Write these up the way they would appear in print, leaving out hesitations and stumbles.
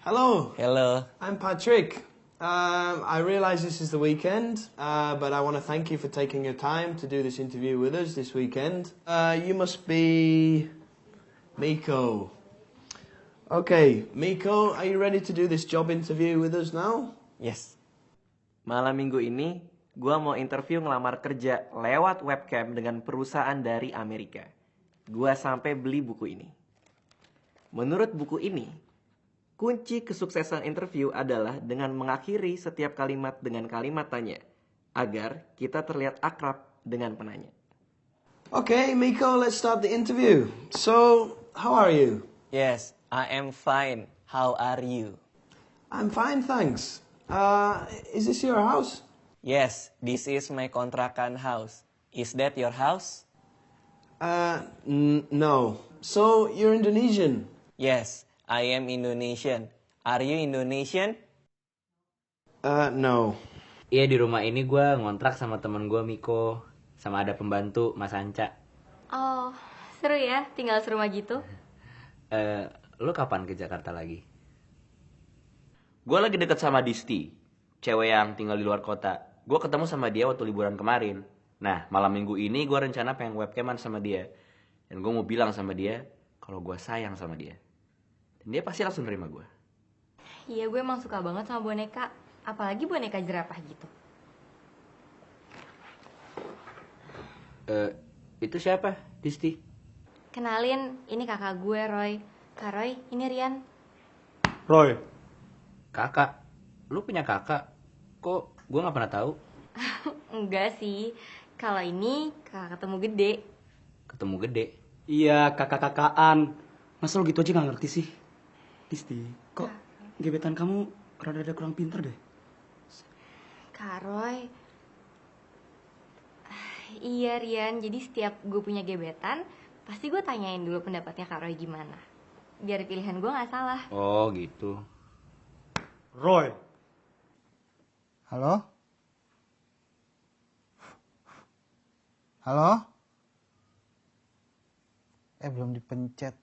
Hello, Hello. I'm Patrick. I realize this is the weekend, but I want to thank you for taking your time to do this interview with us this weekend. You must be Miko. Okay, Miko, are you ready to do this job interview with us now? Yes. Malam minggu ini, gua mau interview ngelamar kerja lewat webcam dengan perusahaan dari Amerika. Gua sampai beli buku ini. Menurut buku ini, kunci kesuksesan interview adalah dengan mengakhiri setiap kalimat dengan kalimat tanya, agar kita terlihat akrab dengan penanya. Okay, Miko, let's start the interview. So, how are you? Yes, I am fine. How are you? I'm fine, thanks. Is this your house? Yes, this is my kontrakan house. Is that your house? No. So, you're Indonesian? Yes, I am Indonesian. Are you Indonesian? No. Iya, di rumah ini gue ngontrak sama temen gue Miko, sama ada pembantu Mas Anca. Oh, seru ya tinggal serumah gitu. Lu kapan ke Jakarta lagi? Gue lagi deket sama Disti, cewek yang tinggal di luar kota. Gue ketemu sama dia waktu liburan kemarin. Nah, malam minggu ini gue rencana pengen webcaman sama dia. Dan gue mau bilang sama dia kalau gue sayang sama dia. Dan dia pasti langsung nerima gue. Iya, gue emang suka banget sama boneka. Apalagi boneka jerapah gitu. Itu siapa, Disti? Kenalin, ini kakak gue, Roy. Kak Roy, ini Rian. Roy. Kakak? Lu punya kakak? Kok gue gak pernah tahu? Enggak sih. Kalau ini kakak ketemu gede. Ketemu gede? Iya, kakak-kakaan. Masa lo gitu aja gak ngerti sih? Disti, kok gebetan kamu rada-rada kurang pinter deh? Kak Roy. Iya Rian, jadi setiap gue punya gebetan, pasti gue tanyain dulu pendapatnya Kak Roy gimana. Biar pilihan gue gak salah. Oh gitu. Roy. Halo? Halo? Belum dipencet.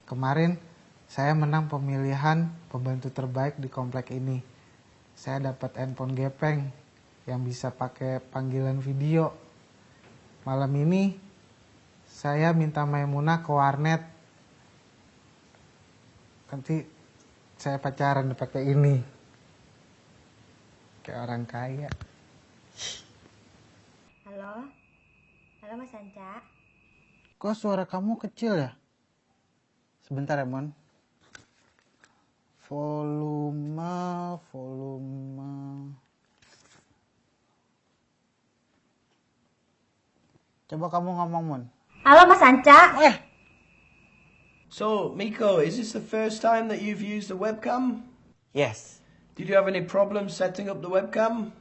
Kemarin saya menang pemilihan pembantu terbaik di komplek ini. Saya dapat handphone gepeng yang bisa pakai panggilan video. Malam ini saya minta Maimunah ke warnet. Nanti saya pacaran pakai ini. Kayak orang kaya. Halo? Halo Mas Anca? Kok suara kamu kecil ya? Sebentar ya, Mon. Volume. Coba kamu ngomong, Mon. Halo Mas Anca? So, Miko, is this the first time that you've used a webcam? Yes. Did you have any problems setting up the webcam?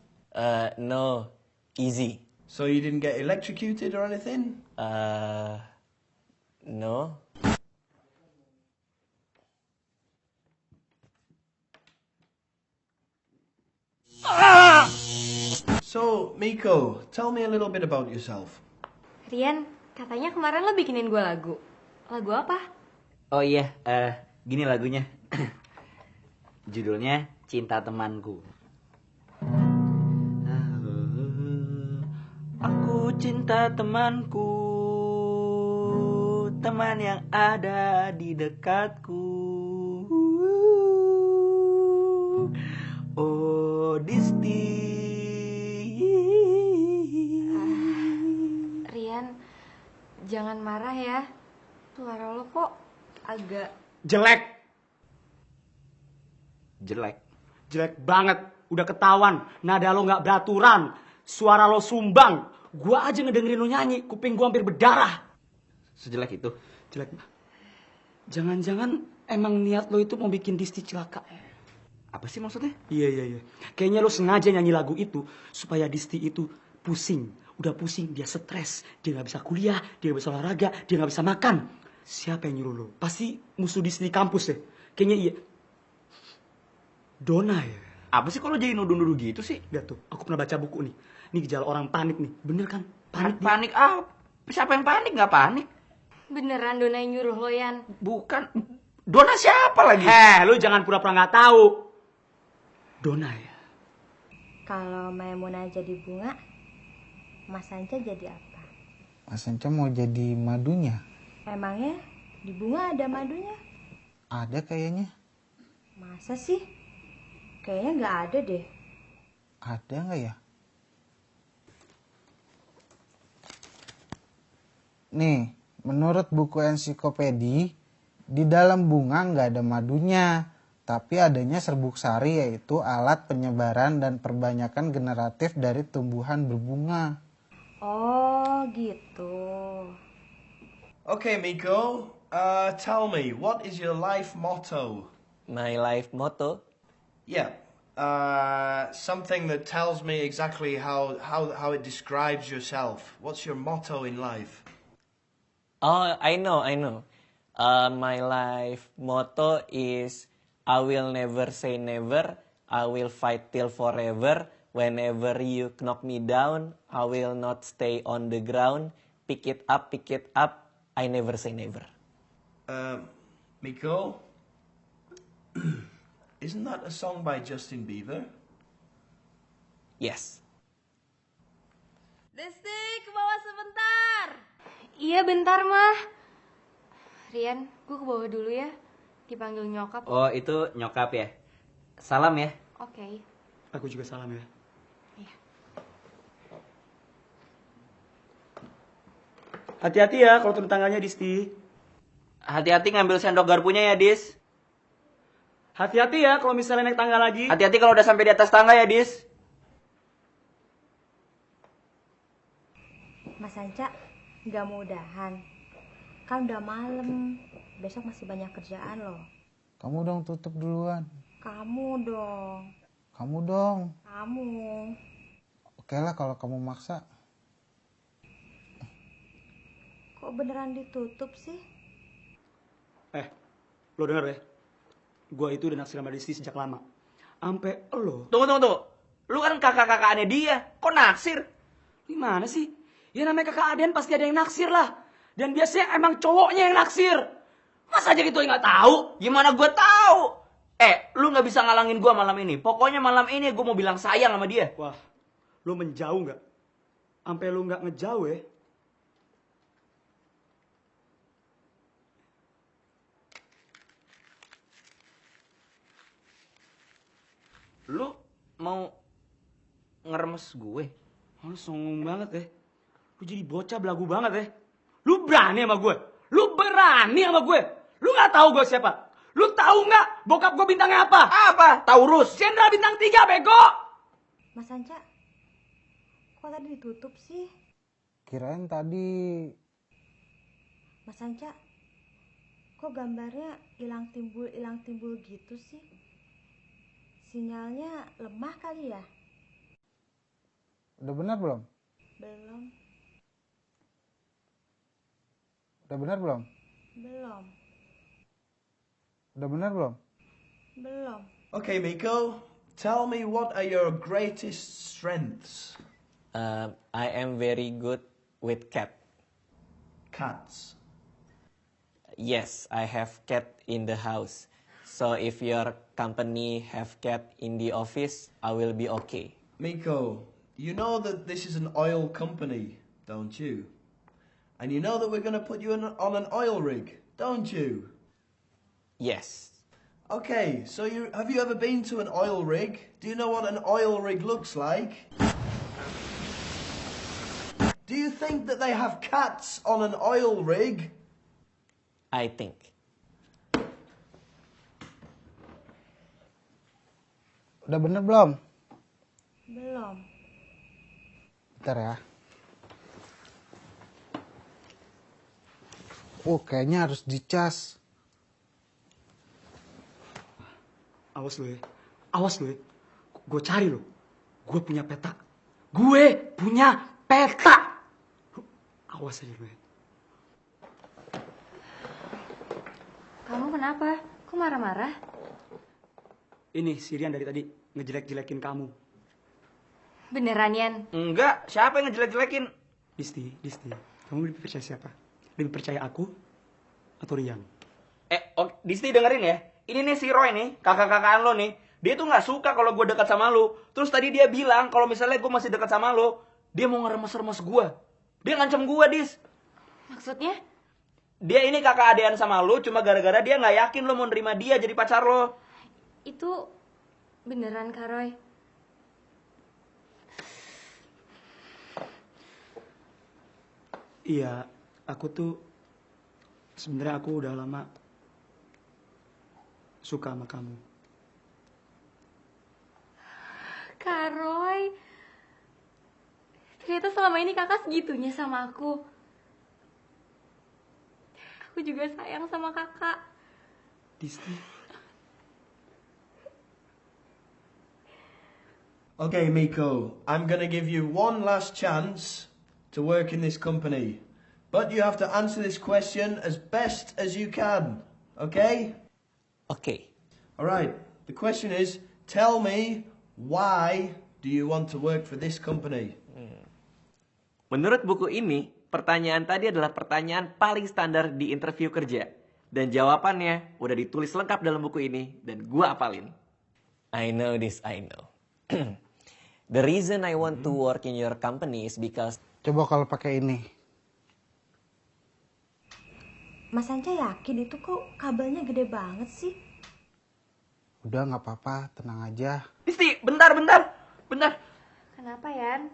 No. Easy. So you didn't get electrocuted or anything? No. So, Miko, tell me a little bit about yourself. Rian, katanya kemarin lo bikinin gue lagu. Lagu apa? Oh iya, gini lagunya. Judulnya Cinta Temanku. Aku cinta temanku, teman yang ada di dekatku. Oh Disti. Rian, jangan marah ya. Suara lo kok agak... Jelek. Jelek. Jelek banget. Udah ketahuan. Nada lo gak beraturan. Suara lo sumbang. Gua aja ngedengerin lo nyanyi. Kuping gua hampir berdarah. Sejelek itu. Jelek. Jangan-jangan emang niat lo itu mau bikin Disti celaka. Apa sih maksudnya? Iya. Kayaknya lo sengaja nyanyi lagu itu supaya Disti itu pusing. Udah pusing, dia stres. Dia gak bisa kuliah, dia gak bisa olahraga, dia gak bisa makan. Siapa yang nyuruh lo? Pasti musuh Disti di kampus deh. Kayaknya iya. Dona ya? Apa sih kalau jadi nuduh-nuduh gitu sih? Lihat tuh, aku pernah baca buku nih. Ini gejala orang panik nih. Bener kan? Panik apa? Siapa yang panik? Nggak panik. Beneran Dona yang nyuruh lo, Yan? Bukan. Dona siapa lagi? Lu jangan pura-pura nggak tahu. Dona ya. Kalau Maimunah jadi bunga, Mas Sanca jadi apa? Mas Sanca mau jadi madunya? Emangnya di bunga ada madunya? Ada kayaknya. Masa sih? Kayaknya nggak ada deh. Ada nggak ya? Nih, menurut buku ensiklopedi, di dalam bunga nggak ada madunya, tapi adanya serbuk sari, yaitu alat penyebaran dan perbanyakan generatif dari tumbuhan berbunga. Oh gitu. Okay, Miko, tell me, what is your life motto? My life motto? Yeah, something that tells me exactly how it describes yourself. What's your motto in life? Oh, I know. My life motto is I will never say never. I will fight till forever. Whenever you knock me down, I will not stay on the ground. Pick it up. I never say never. Miko, isn't that a song by Justin Bieber? Yes. Desti, ke bawah sebentar. Iya, bentar, Mah. Rian, gue ke bawah dulu ya. Dipanggil nyokap. Oh, itu nyokap ya. Salam ya. Oke. Aku juga salam ya. Iya. Hati-hati ya kalau turun tangganya, Disti. Hati-hati ngambil sendok garpunya ya, Dis. Hati-hati ya kalau misalnya naik tangga lagi. Hati-hati kalau udah sampai di atas tangga ya, Dis. Mas Sanca, nggak mau udahan. Kan udah malam. Besok masih banyak kerjaan loh. Kamu dong tutup duluan. Kamu dong. Kamu dong. Kamu. Oke lah kalau kamu maksa. Kok beneran ditutup sih? Lo denger ya? Gua itu udah naksir sama Disti sejak lama. Ampe lo. Tunggu. Lu kan kakak-kakaknya dia. Kok naksir? Gimana sih? Ya namanya kakak Aden pasti ada yang naksir lah. Dan biasanya emang cowoknya yang naksir. Masa aja gitu nggak tahu? Gimana gue tahu? Lu nggak bisa ngalangin gue malam ini. Pokoknya malam ini gue mau bilang sayang sama dia. Wah, lo menjauh nggak? Sampai lo nggak ngejauh ya? Lu mau ngeremes gue? Lo songong banget ya. Lo jadi bocah belagu banget ya. Lu berani sama gue? Lu berani sama gue? Lu nggak tahu gue siapa? Lu tahu nggak bokap gue bintangnya apa? Apa? Taurus. Jenderal bintang 3, bego! Mas Sanca, kok tadi ditutup sih? Kirain tadi. Mas Sanca, kok gambarnya hilang timbul gitu sih? Sinyalnya lemah kali ya? Udah benar belum? Belum. Udah benar belum? Belum. Udah benar belum? Belum. Okay, Miko, tell me what are your greatest strengths? I am very good with cat. Cats. Yes, I have cat in the house. So if your company have cat in the office, I will be okay. Miko, you know that this is an oil company, don't you? And you know that we're going to put you on an oil rig, don't you? Yes. Okay, so have you ever been to an oil rig? Do you know what an oil rig looks like? Do you think that they have cats on an oil rig? I think. Udah benar belum? Belum. Bentar ya. Kayaknya harus dicas. Awas lo ya. Awas lo ya. Gue cari lo. Gue punya peta. Gue punya peta. Awas aja lo ya. Kamu kenapa? Kok marah-marah? Ini si Rian dari tadi ngejelek-jelekin kamu. Beneran, Yan? Enggak, siapa yang ngejelek-jelekin? Disti. Kamu lebih percaya siapa? Lebih percaya aku atau Rian? Disti dengerin ya. Ini nih si Roy nih, kakak-kakaan lo nih. Dia tuh nggak suka kalau gue dekat sama lo. Terus tadi dia bilang kalau misalnya gue masih dekat sama lo, dia mau ngeremes-remes gue. Dia ngancam gue, Dis. Maksudnya? Dia ini kakak adean sama lo cuma gara-gara dia nggak yakin lo mau nerima dia jadi pacar lo. Itu beneran Kak Roy? Iya, aku tuh sebenarnya aku udah lama suka sama kamu. Kak Roy, ternyata selama ini kakak segitunya sama aku. Aku juga sayang sama kakak. Disti. Okay, Miko, I'm going to give you one last chance to work in this company. But you have to answer this question as best as you can. Okay? Oke. Alright, the question is, tell me, why do you want to work for this company? Menurut buku ini, pertanyaan tadi adalah pertanyaan paling standar di interview kerja. Dan jawabannya udah ditulis lengkap dalam buku ini, dan gua apalin. I know this, I know. The reason I want to work in your company is because... Coba kalau pakai ini. Mas Anca yakin itu kok kabelnya gede banget sih? Udah nggak apa-apa, tenang aja. Disti, bentar. Kenapa, Yan?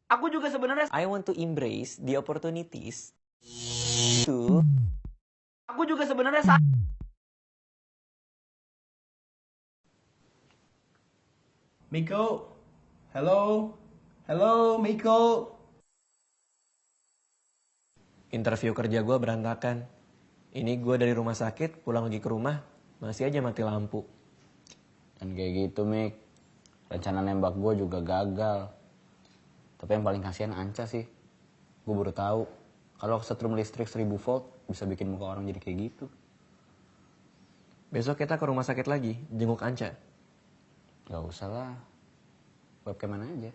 Aku juga sebenarnya I want to embrace the opportunities to... Aku juga sebenarnya Miko? Hello? Hello, Miko? Interview kerja gue berantakan. Ini gue dari rumah sakit, pulang lagi ke rumah, masih aja mati lampu. Dan kayak gitu, Mik. Rencana nembak gue juga gagal. Tapi yang paling kasihan Anca sih. Gue baru tahu kalau setrum listrik 1000 volt bisa bikin muka orang jadi kayak gitu. Besok kita ke rumah sakit lagi, jenguk Anca. Gak usah lah. Webcam mana aja.